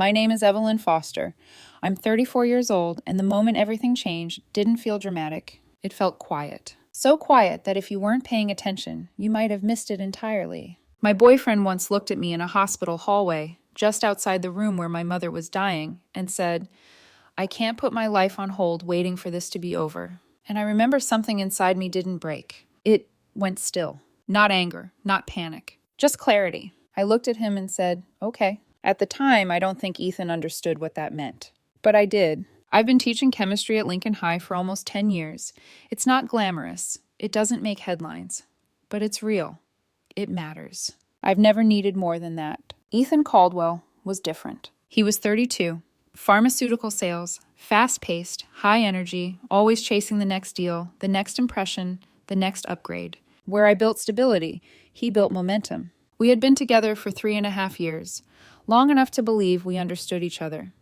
My name is Evelyn Foster. I'm 34 years old, and the moment everything changed didn't feel dramatic. It felt quiet. So quiet that if you weren't paying attention, you might have missed it entirely. My boyfriend once looked at me in a hospital hallway, just outside the room where my mother was dying, and said, "I can't put my life on hold waiting for this to be over." And I remember something inside me didn't break. It went still. Not anger, not panic, just clarity. I looked at him and said, "Okay." At the time, I don't think Ethan understood what that meant. But I did. I've been teaching chemistry at Lincoln High for almost 10 years. It's not glamorous. It doesn't make headlines. But it's real. It matters. I've never needed more than that. Ethan Caldwell was different. He was 32. Pharmaceutical sales, fast-paced, high energy, always chasing the next deal, the next impression, the next upgrade. Where I built stability, he built momentum. We had been together for 3.5 years, long enough to believe we understood each other,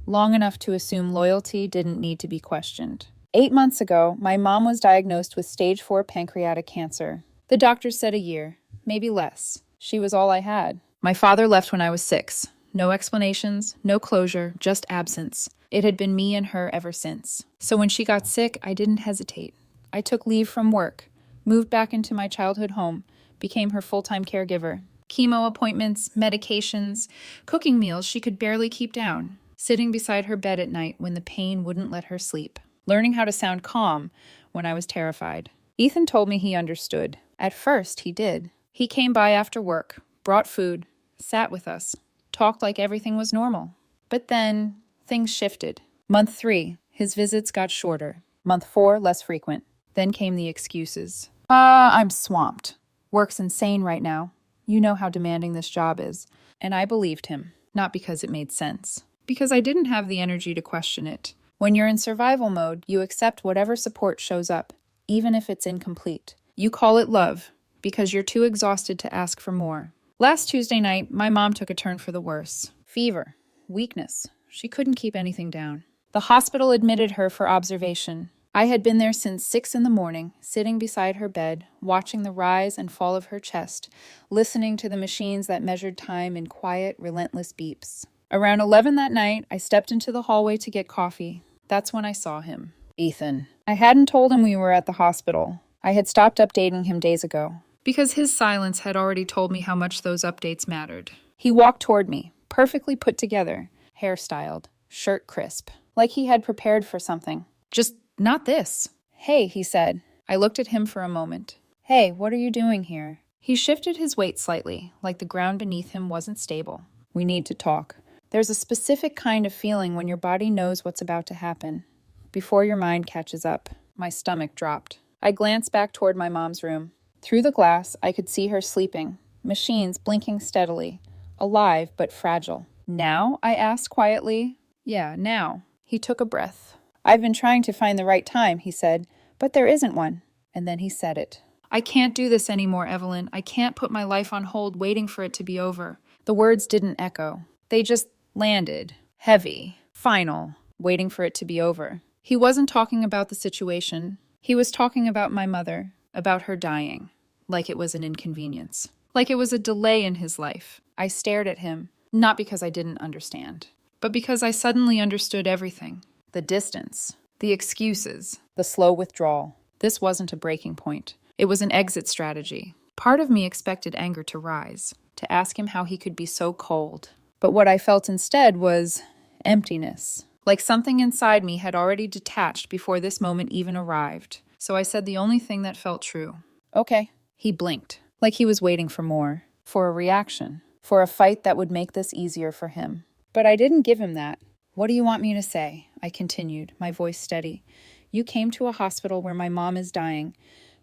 long enough to assume loyalty didn't need to be questioned. 8 months ago, my mom was diagnosed with stage 4 pancreatic cancer. The doctors said a year, maybe less. She was all I had. My father left when I was 6. No explanations, no closure, just absence. It had been me and her ever since. So when she got sick, I didn't hesitate. I took leave from work, moved back into my childhood home, became her full-time caregiver. Chemo appointments, medications, cooking meals she could barely keep down. Sitting beside her bed at night when the pain wouldn't let her sleep. Learning how to sound calm when I was terrified. Ethan told me he understood. At first, he did. He came by after work, brought food, sat with us, talked like everything was normal. But then, things shifted. Month 3, his visits got shorter. Month 4, less frequent. Then came the excuses. I'm swamped. Work's insane right now. You know how demanding this job is." And I believed him, not because it made sense. Because I didn't have the energy to question it. When you're in survival mode, you accept whatever support shows up, even if it's incomplete. You call it love, because you're too exhausted to ask for more. Last Tuesday night, my mom took a turn for the worse. Fever, weakness. She couldn't keep anything down. The hospital admitted her for observation. I had been there since 6 in the morning, sitting beside her bed, watching the rise and fall of her chest, listening to the machines that measured time in quiet, relentless beeps. Around 11 that night, I stepped into the hallway to get coffee. That's when I saw him. Ethan. I hadn't told him we were at the hospital. I had stopped updating him days ago. Because his silence had already told me how much those updates mattered. He walked toward me, perfectly put together, hairstyled, shirt crisp, like he had prepared for something. Just not this. "Hey," he said. I looked at him for a moment. "Hey, what are you doing here?" He shifted his weight slightly, like the ground beneath him wasn't stable. "We need to talk." There's a specific kind of feeling when your body knows what's about to happen. Before your mind catches up. My stomach dropped. I glanced back toward my mom's room. Through the glass, I could see her sleeping, machines blinking steadily, alive but fragile. "Now?" I asked quietly. "Yeah, now." He took a breath. "I've been trying to find the right time," he said, "but there isn't one." And then he said it. "I can't do this anymore, Evelyn. I can't put my life on hold waiting for it to be over." The words didn't echo. They just landed. Heavy. Final. Waiting for it to be over. He wasn't talking about the situation. He was talking about my mother. About her dying. Like it was an inconvenience. Like it was a delay in his life. I stared at him. Not because I didn't understand. But because I suddenly understood everything. The distance, the excuses, the slow withdrawal. This wasn't a breaking point. It was an exit strategy. Part of me expected anger to rise, to ask him how he could be so cold. But what I felt instead was emptiness. Like something inside me had already detached before this moment even arrived. So I said the only thing that felt true. "Okay." He blinked, like he was waiting for more, for a reaction, for a fight that would make this easier for him. But I didn't give him that. "What do you want me to say?" I continued, my voice steady. "You came to a hospital where my mom is dying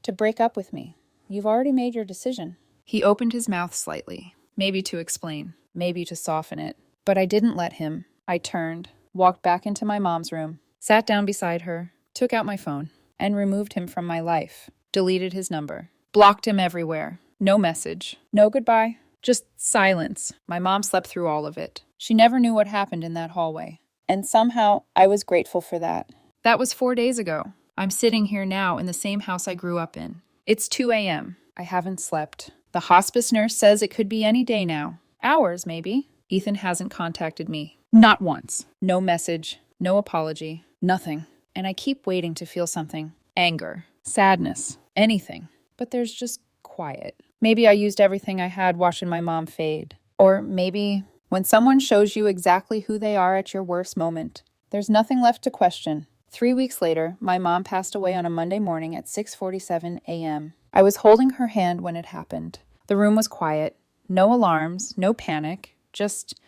to break up with me. You've already made your decision." He opened his mouth slightly, maybe to explain, maybe to soften it. But I didn't let him. I turned, walked back into my mom's room, sat down beside her, took out my phone, and removed him from my life. Deleted his number. Blocked him everywhere. No message. No goodbye. Just silence. My mom slept through all of it. She never knew what happened in that hallway. And somehow, I was grateful for that. That was 4 days ago. I'm sitting here now in the same house I grew up in. It's 2 a.m. I haven't slept. The hospice nurse says it could be any day now. Hours, maybe. Ethan hasn't contacted me. Not once. No message, no apology, nothing. And I keep waiting to feel something. Anger, sadness, anything. But there's just quiet. Maybe I used everything I had watching my mom fade. Or maybe when someone shows you exactly who they are at your worst moment, there's nothing left to question. 3 weeks later, my mom passed away on a Monday morning at 6:47 a.m. I was holding her hand when it happened. The room was quiet. No alarms, no panic, just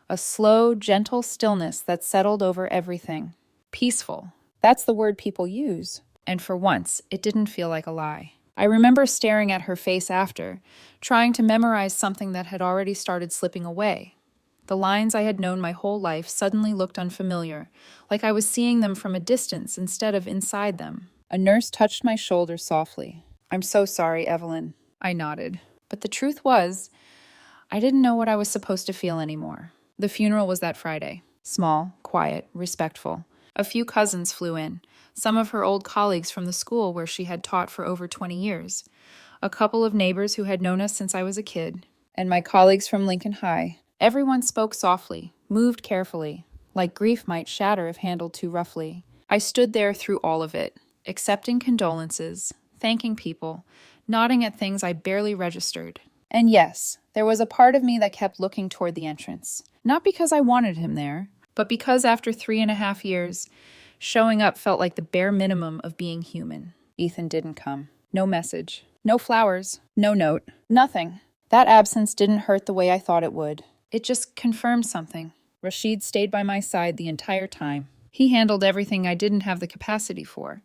a slow, gentle stillness that settled over everything. Peaceful. That's the word people use. And for once, it didn't feel like a lie. I remember staring at her face after, trying to memorize something that had already started slipping away. The lines I had known my whole life suddenly looked unfamiliar, like I was seeing them from a distance instead of inside them. A nurse touched my shoulder softly. "I'm so sorry, Evelyn." I nodded. But the truth was, I didn't know what I was supposed to feel anymore. The funeral was that Friday. Small, quiet, respectful. A few cousins flew in, some of her old colleagues from the school where she had taught for over 20 years, a couple of neighbors who had known us since I was a kid, and my colleagues from Lincoln High. Everyone spoke softly, moved carefully, like grief might shatter if handled too roughly. I stood there through all of it, accepting condolences, thanking people, nodding at things I barely registered. And yes, there was a part of me that kept looking toward the entrance. Not because I wanted him there, but because after 3.5 years, showing up felt like the bare minimum of being human. Ethan didn't come. No message. No flowers. No note. Nothing. That absence didn't hurt the way I thought it would. It just confirmed something. Rashid stayed by my side the entire time. He handled everything I didn't have the capacity for.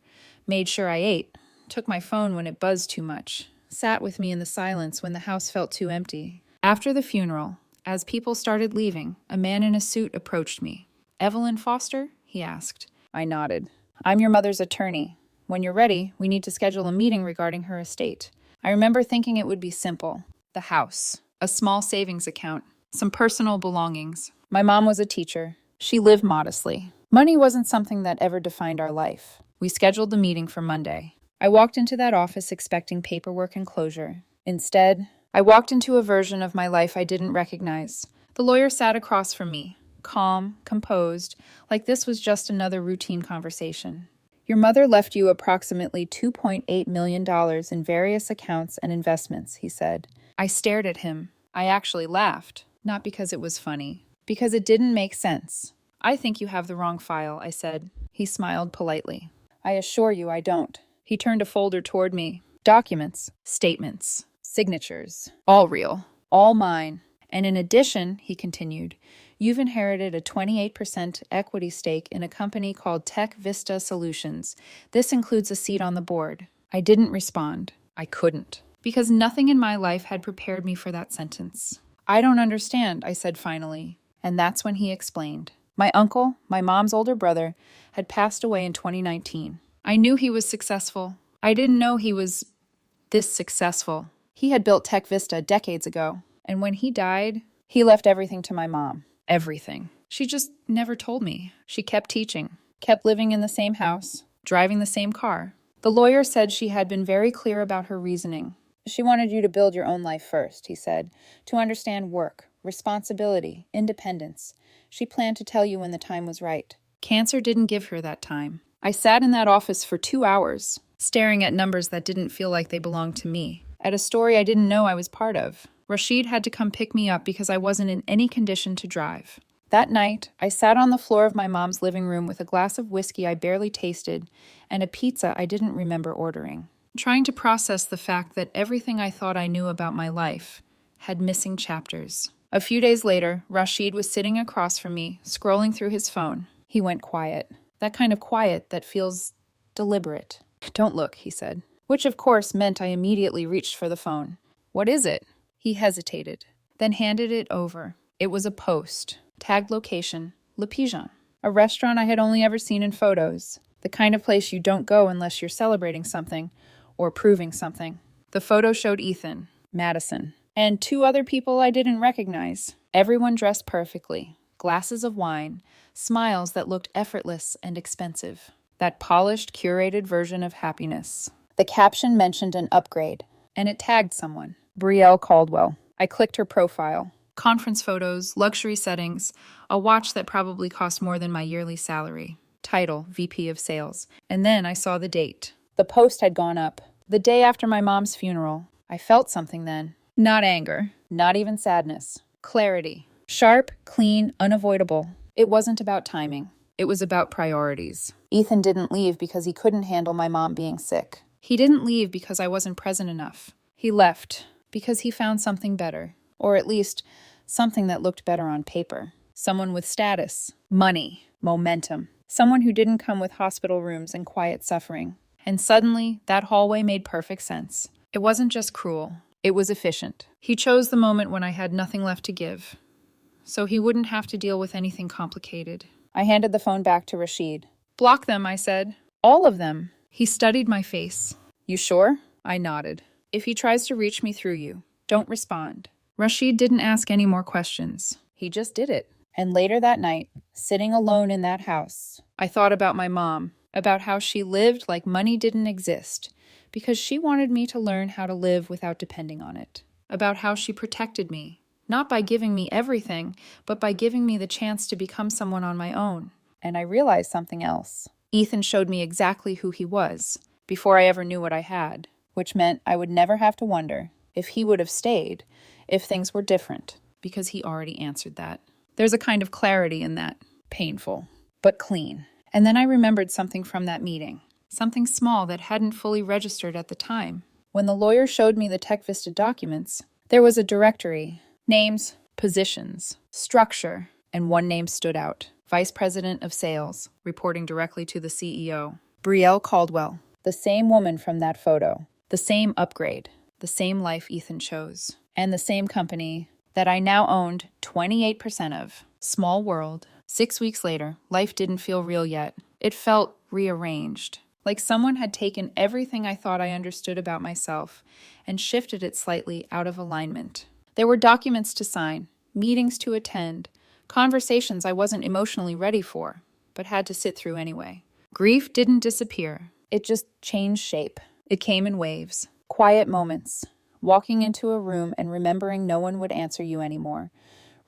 Made sure I ate. Took my phone when it buzzed too much. Sat with me in the silence when the house felt too empty. After the funeral, as people started leaving, a man in a suit approached me. "Evelyn Foster?" he asked. I nodded. "I'm your mother's attorney. When you're ready, we need to schedule a meeting regarding her estate." I remember thinking it would be simple. The house, a small savings account, some personal belongings. My mom was a teacher. She lived modestly. Money wasn't something that ever defined our life. We scheduled the meeting for Monday. I walked into that office expecting paperwork and closure. Instead, I walked into a version of my life I didn't recognize. The lawyer sat across from me, calm, composed, like this was just another routine conversation. "Your mother left you approximately $2.8 million in various accounts and investments," he said. I stared at him. I actually laughed, not because it was funny, because it didn't make sense. "I think you have the wrong file," I said. He smiled politely. "I assure you I don't." He turned a folder toward me. Documents, statements, signatures, all real, all mine. "And in addition," he continued, "you've inherited a 28% equity stake in a company called Tech Vista Solutions. This includes a seat on the board." I didn't respond. I couldn't. Because nothing in my life had prepared me for that sentence. "I don't understand," I said finally. And that's when he explained. My uncle, my mom's older brother, had passed away in 2019. I knew he was successful. I didn't know he was this successful. He had built Tech Vista decades ago. And when he died, he left everything to my mom. Everything. She just never told me. She kept teaching, kept living in the same house, driving the same car. The lawyer said she had been very clear about her reasoning. "She wanted you to build your own life first," he said, "to understand work, responsibility, independence. She planned to tell you when the time was right." Cancer didn't give her that time. I sat in that office for 2 hours, staring at numbers that didn't feel like they belonged to me, at a story I didn't know I was part of. Rashid had to come pick me up because I wasn't in any condition to drive. That night, I sat on the floor of my mom's living room with a glass of whiskey I barely tasted and a pizza I didn't remember ordering, trying to process the fact that everything I thought I knew about my life had missing chapters. A few days later, Rashid was sitting across from me, scrolling through his phone. He went quiet. That kind of quiet that feels deliberate. "Don't look," he said. Which of course meant I immediately reached for the phone. "What is it?" He hesitated, then handed it over. It was a post. Tagged location, Le Pigeon. A restaurant I had only ever seen in photos. The kind of place you don't go unless you're celebrating something or proving something. The photo showed Ethan, Madison, and 2 other people I didn't recognize. Everyone dressed perfectly. Glasses of wine, smiles that looked effortless and expensive. That polished, curated version of happiness. The caption mentioned an upgrade, and it tagged someone. Brielle Caldwell. I clicked her profile. Conference photos, luxury settings, a watch that probably cost more than my yearly salary. Title, VP of Sales. And then I saw the date. The post had gone up. The day after my mom's funeral. I felt something then. Not anger. Not even sadness. Clarity. Sharp, clean, unavoidable. It wasn't about timing. It was about priorities. Ethan didn't leave because he couldn't handle my mom being sick. He didn't leave because I wasn't present enough. He left because he found something better. Or at least, something that looked better on paper. Someone with status, money, momentum. Someone who didn't come with hospital rooms and quiet suffering. And suddenly, that hallway made perfect sense. It wasn't just cruel. It was efficient. He chose the moment when I had nothing left to give. So he wouldn't have to deal with anything complicated. I handed the phone back to Rashid. Block them, I said. All of them. He studied my face. You sure? I nodded. If he tries to reach me through you, don't respond. Rashid didn't ask any more questions. He just did it. And later that night, sitting alone in that house, I thought about my mom, about how she lived like money didn't exist, because she wanted me to learn how to live without depending on it. About how she protected me, not by giving me everything, but by giving me the chance to become someone on my own. And I realized something else. Ethan showed me exactly who he was, before I ever knew what I had, which meant I would never have to wonder if he would have stayed, if things were different, because he already answered that. There's a kind of clarity in that. Painful, but clean. And then I remembered something from that meeting. Something small that hadn't fully registered at the time. When the lawyer showed me the TechVista documents, there was a directory. Names, positions, structure, and one name stood out. Vice President of Sales, reporting directly to the CEO. Brielle Caldwell. The same woman from that photo. The same upgrade. The same life Ethan chose. And the same company that I now owned 28% of. Small world. 6 weeks later, life didn't feel real yet. It felt rearranged. Like someone had taken everything I thought I understood about myself and shifted it slightly out of alignment. There were documents to sign, meetings to attend, conversations I wasn't emotionally ready for, but had to sit through anyway. Grief didn't disappear. It just changed shape. It came in waves. Quiet moments. Walking into a room and remembering no one would answer you anymore.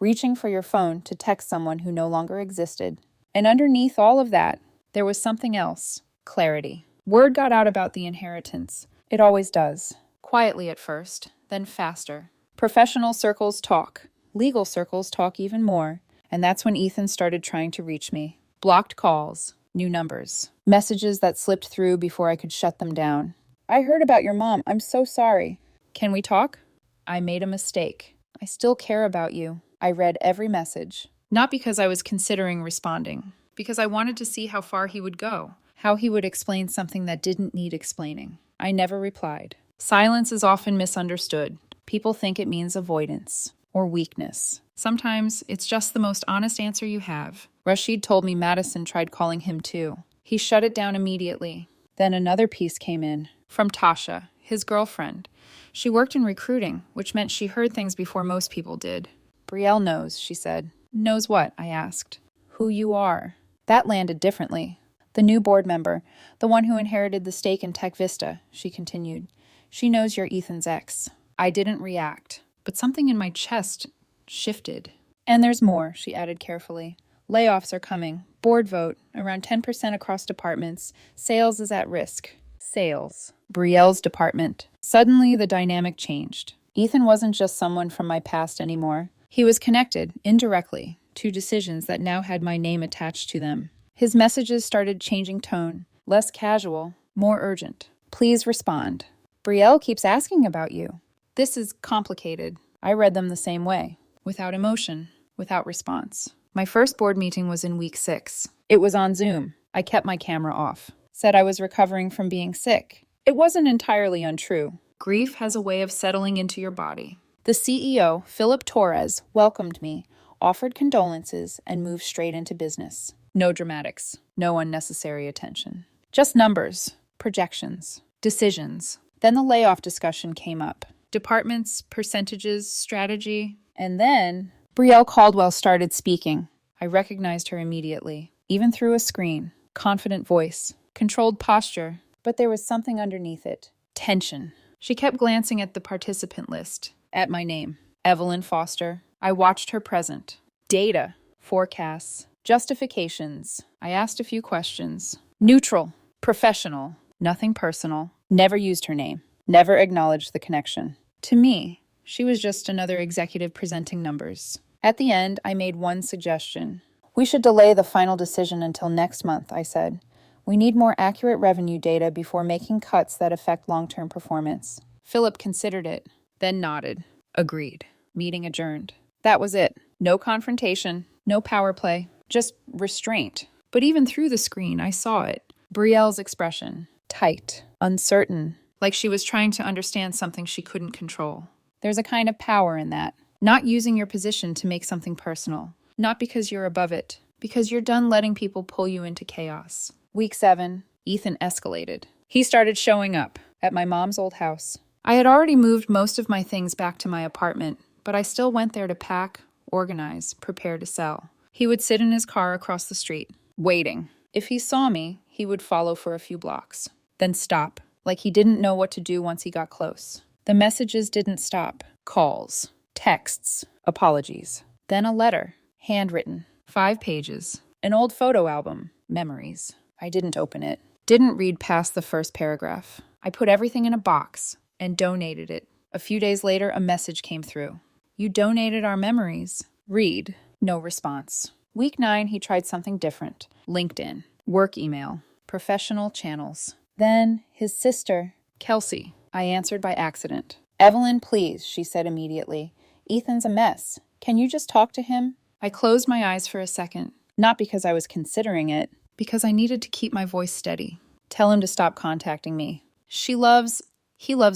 Reaching for your phone to text someone who no longer existed. And underneath all of that, there was something else. Clarity. Word got out about the inheritance. It always does. Quietly at first, then faster. Professional circles talk. Legal circles talk even more. And that's when Ethan started trying to reach me. Blocked calls. New numbers. Messages that slipped through before I could shut them down. I heard about your mom. I'm so sorry. Can we talk? I made a mistake. I still care about you. I read every message. Not because I was considering responding. Because I wanted to see how far he would go. How he would explain something that didn't need explaining. I never replied. Silence is often misunderstood. People think it means avoidance or weakness. Sometimes it's just the most honest answer you have. Rashid told me Madison tried calling him too. He shut it down immediately. Then another piece came in. From Tasha, his girlfriend. She worked in recruiting, which meant she heard things before most people did. Brielle knows, she said. Knows what? I asked. Who you are. That landed differently. The new board member, the one who inherited the stake in TechVista, she continued. She knows you're Ethan's ex. I didn't react, but something in my chest shifted. And there's more, she added carefully. Layoffs are coming. Board vote, around 10% across departments. Sales is at risk. Sales. Brielle's department. Suddenly, the dynamic changed. Ethan wasn't just someone from my past anymore. He was connected, indirectly, to decisions that now had my name attached to them. His messages started changing tone, less casual, more urgent. Please respond. Brielle keeps asking about you. This is complicated. I read them the same way, without emotion, without response. My first board meeting was in week 6. It was on Zoom. I kept my camera off. Said I was recovering from being sick. It wasn't entirely untrue. Grief has a way of settling into your body. The CEO, Philip Torres, welcomed me, offered condolences, and moved straight into business. No dramatics, no unnecessary attention. Just numbers, projections, decisions. Then the layoff discussion came up. Departments, percentages, strategy. And then Brielle Caldwell started speaking. I recognized her immediately, even through a screen. Confident voice, controlled posture, but there was something underneath it. Tension. She kept glancing at the participant list, at my name. Evelyn Foster. I watched her present. Data, forecasts, justifications. I asked a few questions. Neutral, professional, nothing personal. Never used her name. Never acknowledged the connection. To me, she was just another executive presenting numbers. At the end, I made one suggestion. We should delay the final decision until next month, I said. We need more accurate revenue data before making cuts that affect long-term performance. Philip considered it, then nodded. Agreed. Meeting adjourned. That was it. No confrontation, no power play, just restraint. But even through the screen, I saw it. Brielle's expression. Tight, uncertain, like she was trying to understand something she couldn't control. There's a kind of power in that. Not using your position to make something personal. Not because you're above it, because you're done letting people pull you into chaos. Week 7, Ethan escalated. He started showing up at my mom's old house. I had already moved most of my things back to my apartment, but I still went there to pack, organize, prepare to sell. He would sit in his car across the street, waiting. If he saw me, he would follow for a few blocks, then stop, like he didn't know what to do once he got close. The messages didn't stop. Calls, texts, apologies. Then a letter, handwritten, 5 pages. An old photo album, memories. I didn't open it. Didn't read past the first paragraph. I put everything in a box and donated it. A few days later, a message came through. You donated our memories. Read. No response. Week 9, he tried something different. LinkedIn, work email, professional channels. Then his sister, Kelsey. I answered by accident. Evelyn, please, she said immediately. Ethan's a mess. Can you just talk to him? I closed my eyes for a second. Not because I was considering it, because I needed to keep my voice steady. Tell him to stop contacting me. He loves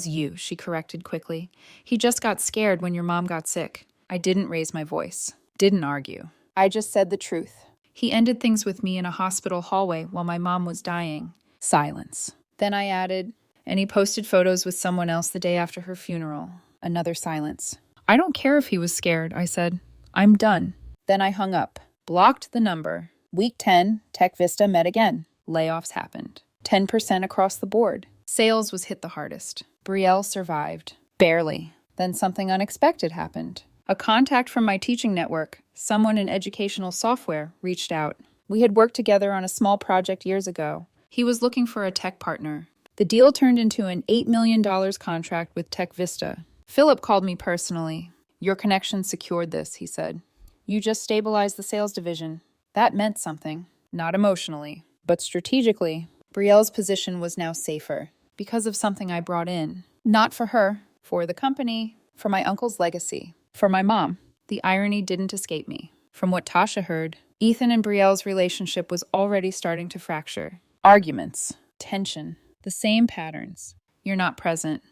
you, she corrected quickly. He just got scared when your mom got sick. I didn't raise my voice. Didn't argue. I just said the truth. He ended things with me in a hospital hallway while my mom was dying. Silence. Then I added, and he posted photos with someone else the day after her funeral. Another silence. I don't care if he was scared, I said. I'm done. Then I hung up. Blocked the number. Week 10, Tech Vista met again. Layoffs happened. 10% across the board. Sales was hit the hardest. Brielle survived. Barely. Then something unexpected happened. A contact from my teaching network, someone in educational software, reached out. We had worked together on a small project years ago. He was looking for a tech partner. The deal turned into an $8 million contract with Tech Vista. Philip called me personally. Your connection secured this, he said. You just stabilized the sales division. That meant something. Not emotionally, but strategically. Brielle's position was now safer because of something I brought in. Not for her, for the company, for my uncle's legacy, for my mom. The irony didn't escape me. From what Tasha heard, Ethan and Brielle's relationship was already starting to fracture. Arguments, tension, the same patterns. You're not present.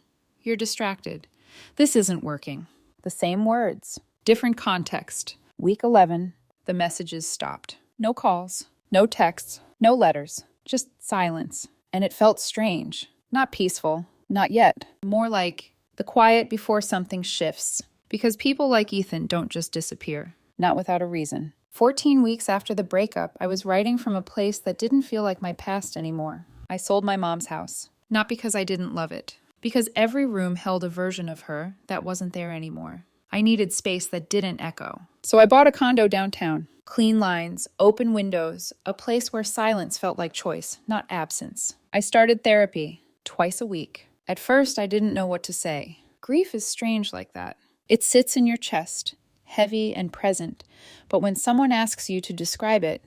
You're distracted. This isn't working. The same words, different context. Week 11, the messages stopped. No calls, no texts, no letters, just silence. And it felt strange. Not peaceful. Not yet. More like the quiet before something shifts. Because people like Ethan don't just disappear. Not without a reason. 14 weeks after the breakup, I was writing from a place that didn't feel like my past anymore. I sold my mom's house. Not because I didn't love it. Because every room held a version of her that wasn't there anymore. I needed space that didn't echo. So I bought a condo downtown. Clean lines, open windows, a place where silence felt like choice, not absence. I started therapy, twice a week. At first, I didn't know what to say. Grief is strange like that. It sits in your chest, heavy and present, but when someone asks you to describe it,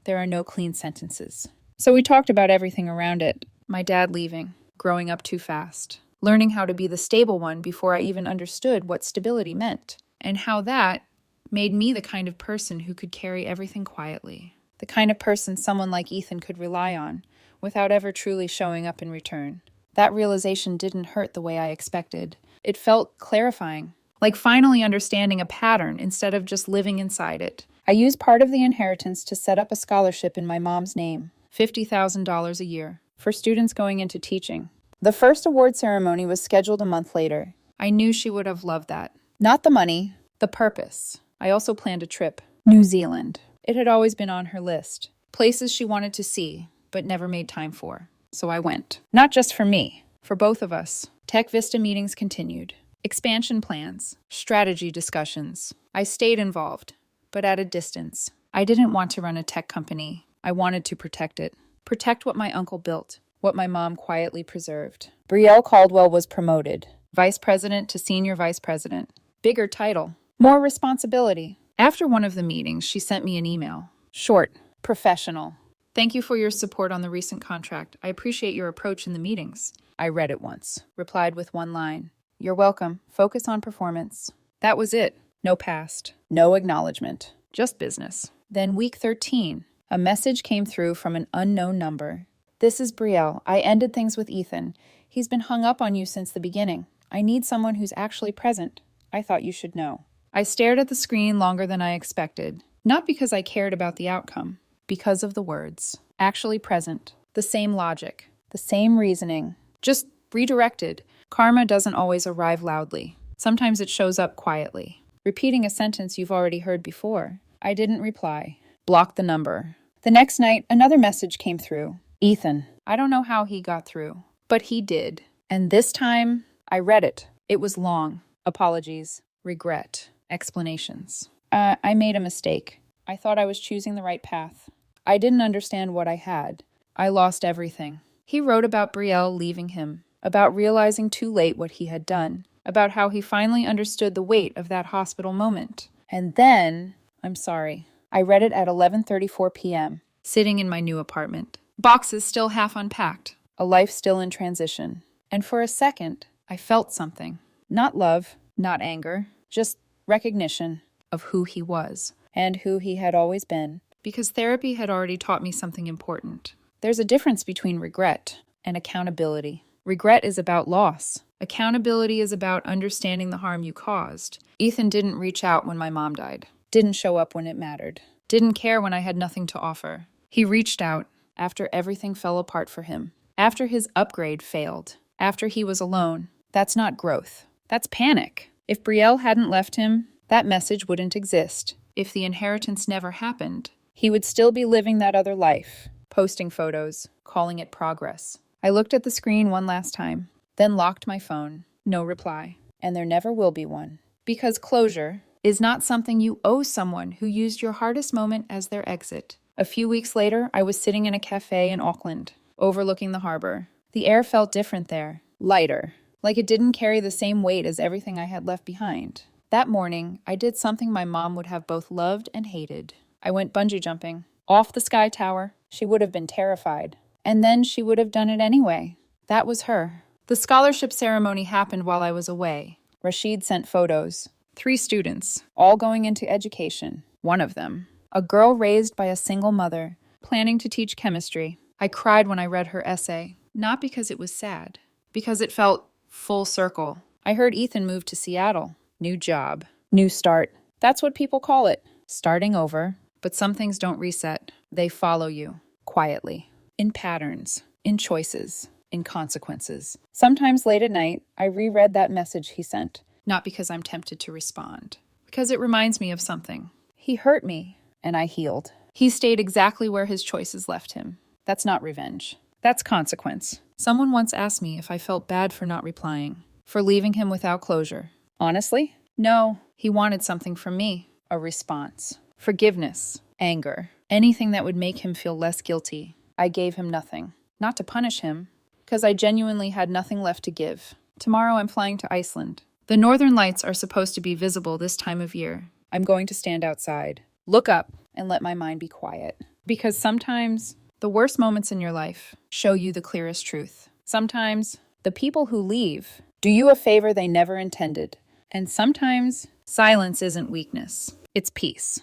there are no clean sentences. So we talked about everything around it. My dad leaving, growing up too fast, learning how to be the stable one before I even understood what stability meant, and how that made me the kind of person who could carry everything quietly. The kind of person someone like Ethan could rely on, without ever truly showing up in return. That realization didn't hurt the way I expected. It felt clarifying, like finally understanding a pattern instead of just living inside it. I used part of the inheritance to set up a scholarship in my mom's name, $50,000 a year, for students going into teaching. The first award ceremony was scheduled a month later. I knew she would have loved that. Not the money, the purpose. I also planned a trip. New Zealand. It had always been on her list. Places she wanted to see, but never made time for. So I went. Not just for me, for both of us. Tech Vista meetings continued. Expansion plans, strategy discussions. I stayed involved, but at a distance. I didn't want to run a tech company. I wanted to protect it. Protect what my uncle built, what my mom quietly preserved. Brielle Caldwell was promoted. Vice president to senior vice president. Bigger title. More responsibility. After one of the meetings, she sent me an email. Short, professional. Thank you for your support on the recent contract. I appreciate your approach in the meetings. I read it once. Replied with one line. You're welcome. Focus on performance. That was it. No past. No acknowledgement. Just business. Then week 13, a message came through from an unknown number. This is Brielle. I ended things with Ethan. He's been hung up on you since the beginning. I need someone who's actually present. I thought you should know. I stared at the screen longer than I expected. Not because I cared about the outcome. Because of the words. Actually present. The same logic. The same reasoning. Just redirected. Karma doesn't always arrive loudly. Sometimes it shows up quietly. Repeating a sentence you've already heard before. I didn't reply. Blocked the number. The next night, another message came through. Ethan. I don't know how he got through, but he did. And this time, I read it. It was long. Apologies. Regret. Explanations. I made a mistake. I thought I was choosing the right path. I didn't understand what I had. I lost everything. He wrote about Brielle leaving him, about realizing too late what he had done, about how he finally understood the weight of that hospital moment. And then, I'm sorry, I read it at 11:34 p.m., sitting in my new apartment. Boxes still half unpacked, a life still in transition. And for a second, I felt something. Not love, not anger, just recognition of who he was and who he had always been. Because therapy had already taught me something important. There's a difference between regret and accountability. Regret is about loss. Accountability is about understanding the harm you caused. Ethan didn't reach out when my mom died. Didn't show up when it mattered. Didn't care when I had nothing to offer. He reached out after everything fell apart for him. After his upgrade failed. After he was alone. That's not growth. That's panic. If Brielle hadn't left him, that message wouldn't exist. If the inheritance never happened, he would still be living that other life, posting photos, calling it progress. I looked at the screen one last time, then locked my phone. No reply. And there never will be one. Because closure is not something you owe someone who used your hardest moment as their exit. A few weeks later, I was sitting in a cafe in Auckland, overlooking the harbor. The air felt different there, lighter, like it didn't carry the same weight as everything I had left behind. That morning, I did something my mom would have both loved and hated. I went bungee jumping, off the sky tower. She would have been terrified. And then she would have done it anyway. That was her. The scholarship ceremony happened while I was away. Rashid sent photos. 3 students, all going into education. One of them, a girl raised by a single mother, planning to teach chemistry. I cried when I read her essay, not because it was sad, because it felt full circle. I heard Ethan move to Seattle. New job. New start. That's what people call it. Starting over. But some things don't reset. They follow you. Quietly. In patterns. In choices. In consequences. Sometimes late at night, I reread that message he sent. Not because I'm tempted to respond. Because it reminds me of something. He hurt me, and I healed. He stayed exactly where his choices left him. That's not revenge. That's consequence. Someone once asked me if I felt bad for not replying. For leaving him without closure. Honestly? No. He wanted something from me. A response. Forgiveness. Anger. Anything that would make him feel less guilty. I gave him nothing. Not to punish him, because I genuinely had nothing left to give. Tomorrow I'm flying to Iceland. The northern lights are supposed to be visible this time of year. I'm going to stand outside, look up, and let my mind be quiet. Because sometimes the worst moments in your life show you the clearest truth. Sometimes the people who leave do you a favor they never intended. And sometimes silence isn't weakness, it's peace.